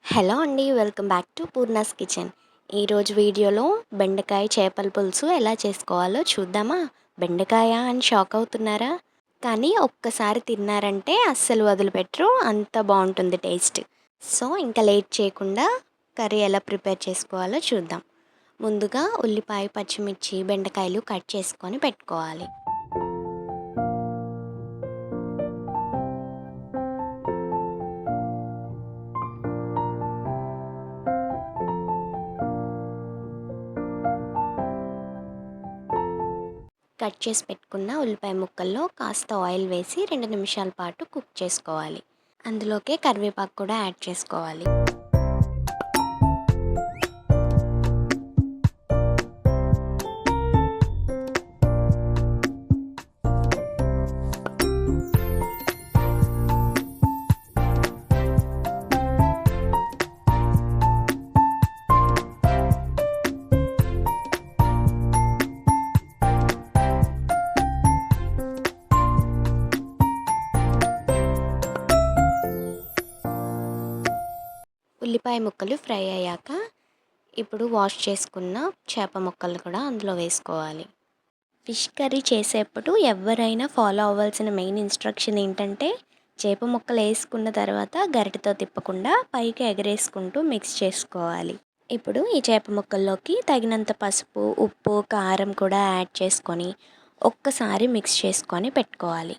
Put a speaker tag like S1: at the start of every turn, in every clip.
S1: Hello అండి. Welcome back to Poorna's kitchen. ఈరోజు వీడియోలో బెండకాయ చేపల పులుసు ఎలా చేసుకోవాలో చూద్దామా? బెండకాయ అని షాక్ అవుతున్నారా? కానీ ఒక్కసారి తిన్నారంటే అస్సలు వదిలిపెట్టరు. అంత బాగుంటుంది టేస్ట్. సో ఇంకా లేట్ చేయకుండా కర్రీ ఎలా ప్రిపేర్ చేసుకోవాలో చూద్దాం. ముందుగా ఉల్లిపాయ, పచ్చిమిర్చి, బెండకాయలు కట్ చేసుకొని పెట్టుకోవాలి. కట్ చేసి పెట్టుకున్న ఉల్లిపాయ ముక్కల్లో కాస్త ఆయిల్ వేసి 2 నిమిషాల పాటు కుక్ చేసుకోవాలి. అందులోకే కరివేపాకు కూడా యాడ్ చేసుకోవాలి. ఉల్లిపాయ ముక్కలు ఫ్రై అయ్యాక ఇప్పుడు వాష్ చేసుకున్న చేప ముక్కలు కూడా అందులో వేసుకోవాలి. ఫిష్ కర్రీ చేసేప్పుడు ఎవరైనా ఫాలో అవ్వాల్సిన మెయిన్ ఇన్స్ట్రక్షన్ ఏంటంటే చేప ముక్కలు వేసుకున్న తర్వాత గరిటెతో తిప్పకుండా పైకి ఎగరేసుకుంటూ మిక్స్ చేసుకోవాలి. ఇప్పుడు ఈ చేప ముక్కల్లోకి తగినంత పసుపు, ఉప్పు, కారం కూడా యాడ్ చేసుకొని ఒక్కసారి మిక్స్ చేసుకొని పెట్టుకోవాలి.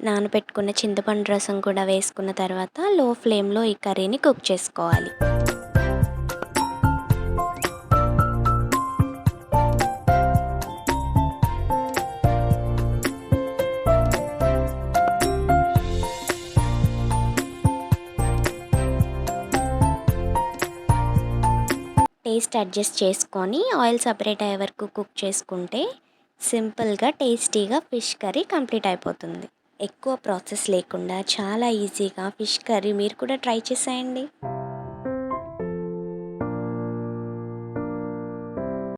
S1: నానబెట్టుకున్న చింతపండు రసం కూడా వేసుకున్న తర్వాత లో ఫ్లేమ్లో ఈ కర్రీని కుక్ చేసుకోవాలి. టేస్ట్ అడ్జస్ట్ చేసుకొని ఆయిల్ సపరేట్ అయ్యే వరకు కుక్ చేసుకుంటే సింపుల్గా టేస్టీగా ఫిష్ కర్రీ కంప్లీట్ అయిపోతుంది. ఎక్కువ ప్రాసెస్ లేకుండా చాలా ఈజీగా ఫిష్ కర్రీ మీరు కూడా ట్రై చేసేయండి.